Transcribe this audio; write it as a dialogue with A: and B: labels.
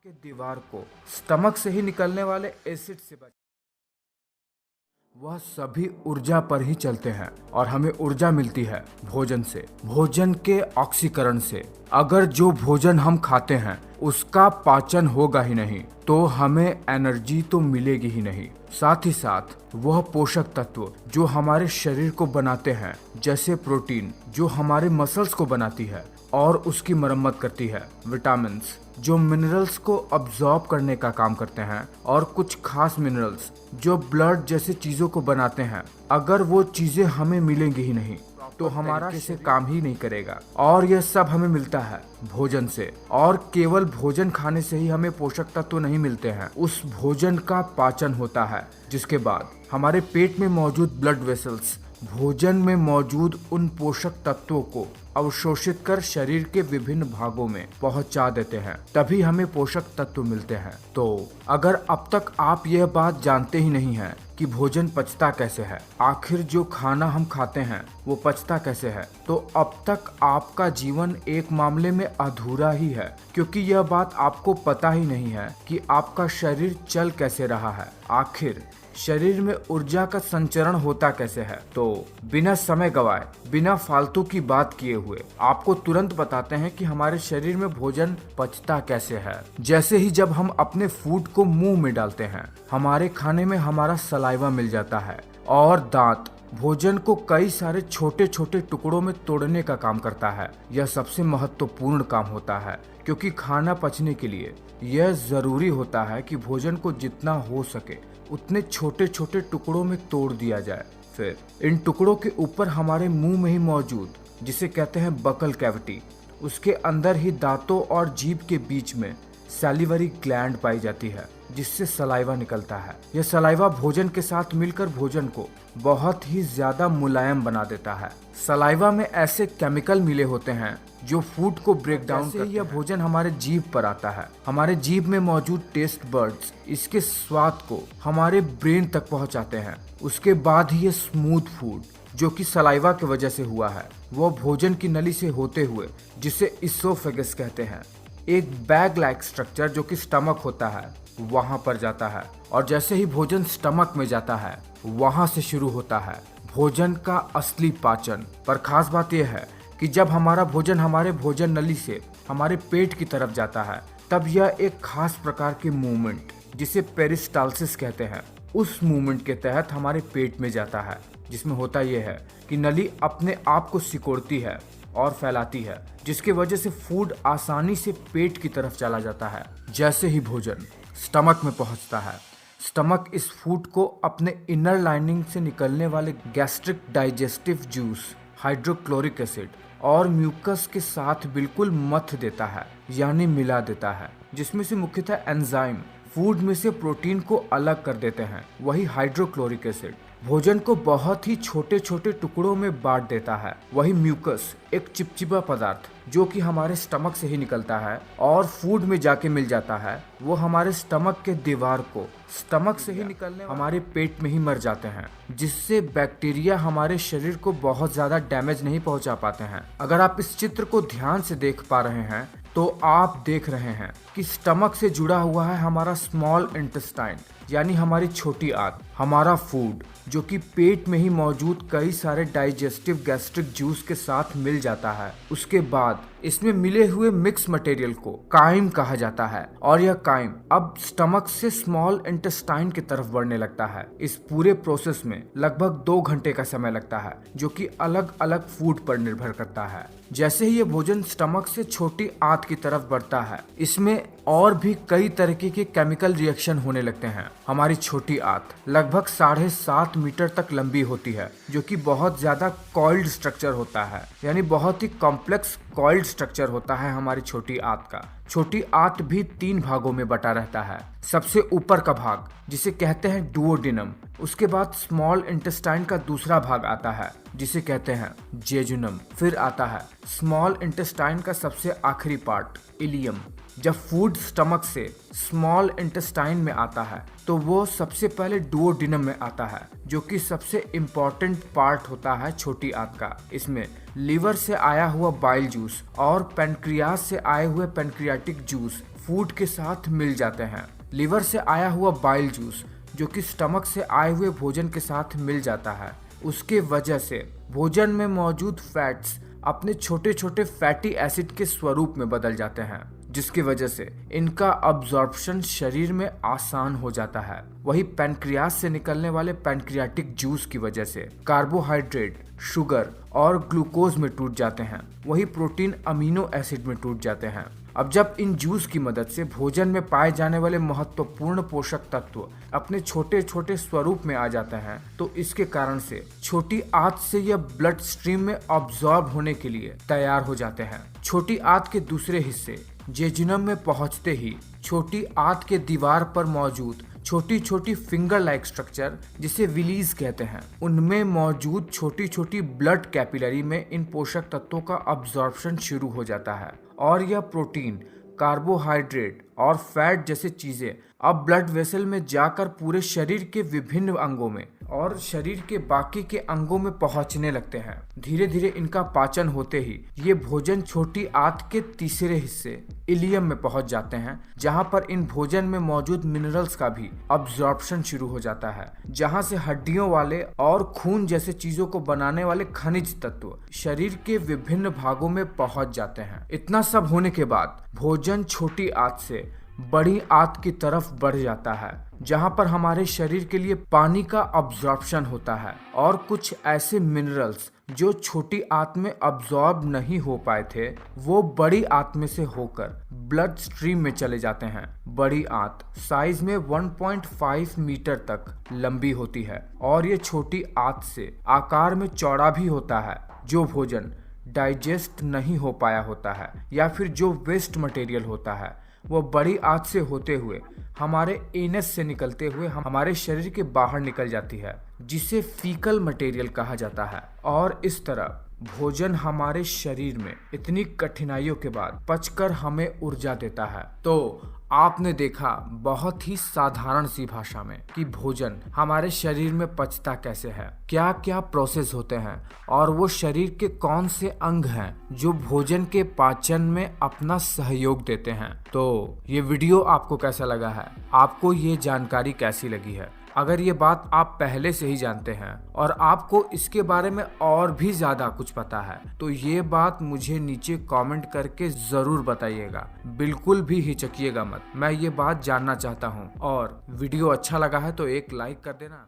A: के दीवार को स्टमक से ही निकलने वाले एसिड से बच वह सभी ऊर्जा पर ही चलते हैं और हमें ऊर्जा मिलती है भोजन से, भोजन के ऑक्सीकरण से। अगर जो भोजन हम खाते हैं उसका पाचन होगा ही नहीं तो हमें एनर्जी तो मिलेगी ही नहीं। साथ ही साथ वह पोषक तत्व जो हमारे शरीर को बनाते हैं, जैसे प्रोटीन जो हमारे मसल्स को बनाती है और उसकी मरम्मत करती है, विटामिन्स जो मिनरल्स को अब्सॉर्ब करने का काम करते हैं, और कुछ खास मिनरल्स जो ब्लड जैसे चीजों को बनाते हैं, अगर वो चीजें हमें मिलेंगी ही नहीं तो हमारा से काम ही नहीं करेगा। और यह सब हमें मिलता है भोजन से, और केवल भोजन खाने से ही हमें पोषक तत्व नहीं मिलते हैं। उस भोजन का पाचन होता है, जिसके बाद हमारे पेट में मौजूद ब्लड वेसल्स भोजन में मौजूद उन पोषक तत्वों को अवशोषित कर शरीर के विभिन्न भागों में पहुंचा देते हैं, तभी हमें पोषक तत्व मिलते हैं। तो अगर अब तक आप यह बात जानते ही नहीं हैं कि भोजन पचता कैसे है, आखिर जो खाना हम खाते हैं वो पचता कैसे है, तो अब तक आपका जीवन एक मामले में अधूरा ही है, क्योंकि यह बात आपको पता ही नहीं है कि आपका शरीर चल कैसे रहा है, आखिर शरीर में ऊर्जा का संचरण होता कैसे है। तो बिना समय गवाए, बिना फालतू की बात किए हुए आपको तुरंत बताते हैं कि हमारे शरीर में भोजन पचता कैसे है। जैसे ही जब हम अपने फूड को मुंह में डालते हैं, हमारे खाने में हमारा सलाइवा मिल जाता है और दांत भोजन को कई सारे छोटे छोटे टुकड़ों में तोड़ने का काम करता है। यह सबसे महत्वपूर्ण काम होता है, क्योंकि खाना पचने के लिए यह जरूरी होता है कि भोजन को जितना हो सके उतने छोटे छोटे टुकड़ों में तोड़ दिया जाए। फिर इन टुकड़ों के ऊपर हमारे मुंह में ही मौजूद, जिसे कहते हैं बकल कैविटी, उसके अंदर ही दांतों और जीभ के बीच में सैलिवरी ग्लैंड पाई जाती है, जिससे सलाइवा निकलता है। यह सलाइवा भोजन के साथ मिलकर भोजन को बहुत ही ज्यादा मुलायम बना देता है। सलाइवा में ऐसे केमिकल मिले होते हैं जो फूड को ब्रेक डाउन करते हैं। यह भोजन हमारे जीभ पर आता है, हमारे जीभ में मौजूद टेस्ट बर्ड्स इसके स्वाद को हमारे ब्रेन तक पहुंचाते हैं। उसके बाद ही ये स्मूथ फूड जो कि सलाइवा की वजह से हुआ है, वो भोजन की नली से होते हुए, जिसे इसोफेगस कहते हैं, एक बैग लाइक स्ट्रक्चर जो कि स्टमक होता है, वहां पर जाता है। और जैसे ही भोजन स्टमक में जाता है, वहां से शुरू होता है भोजन का असली पाचन। पर खास बात यह है कि जब हमारा भोजन हमारे भोजन नली से हमारे पेट की तरफ जाता है, तब यह एक खास प्रकार की मूवमेंट, जिसे पेरिस्टालसिस कहते हैं, उस मूवमेंट के तहत हमारे पेट में जाता है, जिसमें होता यह है कि नली अपने आप को सिकोड़ती है और फैलाती है, जिसकी वजह से फूड आसानी से पेट की तरफ चला जाता है। जैसे ही भोजन स्टमक में पहुंचता है, स्टमक इस फूड को अपने इनर लाइनिंग से निकलने वाले gastric digestive juice, hydrochloric acid और म्यूकस के साथ बिल्कुल मथ देता है, यानी मिला देता है, जिसमें से मुख्यतः एंजाइम फूड में से प्रोटीन को अलग कर देते हैं। वही हाइड्रोक्लोरिक एसिड भोजन को बहुत ही छोटे छोटे टुकड़ों में बांट देता है। वही म्यूकस एक चिपचिपा पदार्थ जो कि हमारे स्टमक से ही निकलता है और फूड में जाके मिल जाता है, वो हमारे स्टमक के दीवार को स्टमक से ही निकलने हमारे पेट में ही मर जाते हैं, जिससे बैक्टीरिया हमारे शरीर को बहुत ज्यादा डैमेज नहीं पहुंचा पाते हैं। अगर आप इस चित्र को ध्यान से देख पा रहे हैं तो आप देख रहे हैं कि स्टमक से जुड़ा हुआ है हमारा स्मॉल इंटेस्टाइन, यानी हमारी छोटी आंत। हमारा फूड जो कि पेट में ही मौजूद कई सारे डाइजेस्टिव गैस्ट्रिक जूस के साथ मिल जाता है, उसके बाद इसमें मिले हुए मिक्स मटेरियल को काइम कहा जाता है, और यह काइम अब स्टमक से स्मॉल इंटेस्टाइन की तरफ बढ़ने लगता है। इस पूरे प्रोसेस में लगभग 2 घंटे का समय लगता है, जो कि अलग अलग फूड पर निर्भर करता है। जैसे ही ये भोजन स्टमक से छोटी आंत की तरफ बढ़ता है, इसमें और भी कई तरीके के केमिकल रिएक्शन होने लगते हैं। हमारी छोटी आंत लगभग 7.5 मीटर तक लंबी होती है, जो कि बहुत ज्यादा कॉइल्ड स्ट्रक्चर होता है, यानी बहुत ही कॉम्प्लेक्स कॉइल्ड स्ट्रक्चर होता है हमारी छोटी आंत का। छोटी आंत भी 3 भागों में बटा रहता है। सबसे ऊपर का भाग जिसे कहते हैं डुओडेनम, उसके बाद स्मॉल इंटेस्टाइन का दूसरा भाग आता है जिसे कहते हैं जेजुनम, फिर आता है स्मॉल इंटेस्टाइन का सबसे आखिरी पार्ट इलियम। जब फूड स्टमक से स्मॉल इंटेस्टाइन में आता है तो वो सबसे पहले डुओडेनम में आता है, जो कि सबसे इम्पोर्टेंट पार्ट होता है छोटी आंत का। इसमें लीवर से आया हुआ बाइल जूस और पैनक्रियास से आए हुए पैनक्रियाटिक जूस फूड के साथ मिल जाते हैं। लीवर से आया हुआ बाइल जूस जो कि स्टमक से आए हुए भोजन के साथ मिल जाता है, उसके वजह से भोजन में मौजूद फैट्स अपने छोटे छोटे फैटी एसिड के स्वरूप में बदल जाते हैं, जिसकी वजह से इनका अब्जॉर्प्शन शरीर में आसान हो जाता है। वही पैनक्रियास से निकलने वाले पैनक्रियाटिक जूस की वजह से कार्बोहाइड्रेट, शुगर और ग्लूकोज में टूट जाते हैं। वही प्रोटीन अमीनो एसिड में टूट जाते हैं। अब जब इन जूस की मदद से भोजन में पाए जाने वाले महत्वपूर्ण पोषक तत्व अपने छोटे छोटे स्वरूप में आ जाते हैं, तो इसके कारण से छोटी आंत से यह ब्लड स्ट्रीम में अब्सॉर्ब होने के लिए तैयार हो जाते हैं। छोटी आंत के दूसरे हिस्से जेजुनम में पहुंचते ही छोटी आंत के दीवार पर मौजूद छोटी छोटी फिंगर लाइक स्ट्रक्चर, जिसे विलीज कहते हैं, उनमें मौजूद छोटी छोटी ब्लड कैपिलरी में इन पोषक तत्वों का अब्जॉर्प्शन शुरू हो जाता है और यह प्रोटीन, कार्बोहाइड्रेट और फैट जैसे चीजें अब ब्लड वेसल में जाकर पूरे शरीर के विभिन्न अंगों में और शरीर के बाकी के अंगों में पहुंचने लगते हैं। धीरे धीरे इनका पाचन होते ही ये भोजन छोटी आंत के तीसरे हिस्से इलियम में पहुंच जाते हैं, जहां पर इन भोजन में मौजूद मिनरल्स का भी अब्जॉर्प्शन शुरू हो जाता है, जहां से हड्डियों वाले और खून जैसे चीजों को बनाने वाले खनिज तत्व शरीर के विभिन्न भागों में पहुंच जाते हैं। इतना सब होने के बाद भोजन छोटी आंत से बड़ी आंत की तरफ बढ़ जाता है, जहां पर हमारे शरीर के लिए पानी का अब्जॉर्प्शन होता है और कुछ ऐसे मिनरल्स जो छोटी आंत में अब्सॉर्ब नहीं हो पाए थे, वो बड़ी आंत में से होकर ब्लड स्ट्रीम में चले जाते हैं। बड़ी आंत साइज में 1.5 मीटर तक लंबी होती है और ये छोटी आंत से आकार में चौड़ा भी होता है। जो भोजन डाइजेस्ट नहीं हो पाया होता है या फिर जो वेस्ट मटेरियल होता है, वो बड़ी आंत से होते हुए हमारे एनस से निकलते हुए हमारे शरीर के बाहर निकल जाती है, जिसे फीकल मटेरियल कहा जाता है। और इस तरह भोजन हमारे शरीर में इतनी कठिनाइयों के बाद पचकर हमें ऊर्जा देता है। तो आपने देखा बहुत ही साधारण सी भाषा में कि भोजन हमारे शरीर में पचता कैसे है, क्या क्या प्रोसेस होते हैं और वो शरीर के कौन से अंग हैं जो भोजन के पाचन में अपना सहयोग देते हैं। तो ये वीडियो आपको कैसा लगा है, आपको ये जानकारी कैसी लगी है? अगर ये बात आप पहले से ही जानते हैं और आपको इसके बारे में और भी ज़्यादा कुछ पता है, तो ये बात मुझे नीचे कमेंट करके ज़रूर बताइएगा। बिल्कुल भी हिचकिएगा मत, मैं ये बात जानना चाहता हूँ। और वीडियो अच्छा लगा है तो एक लाइक कर देना।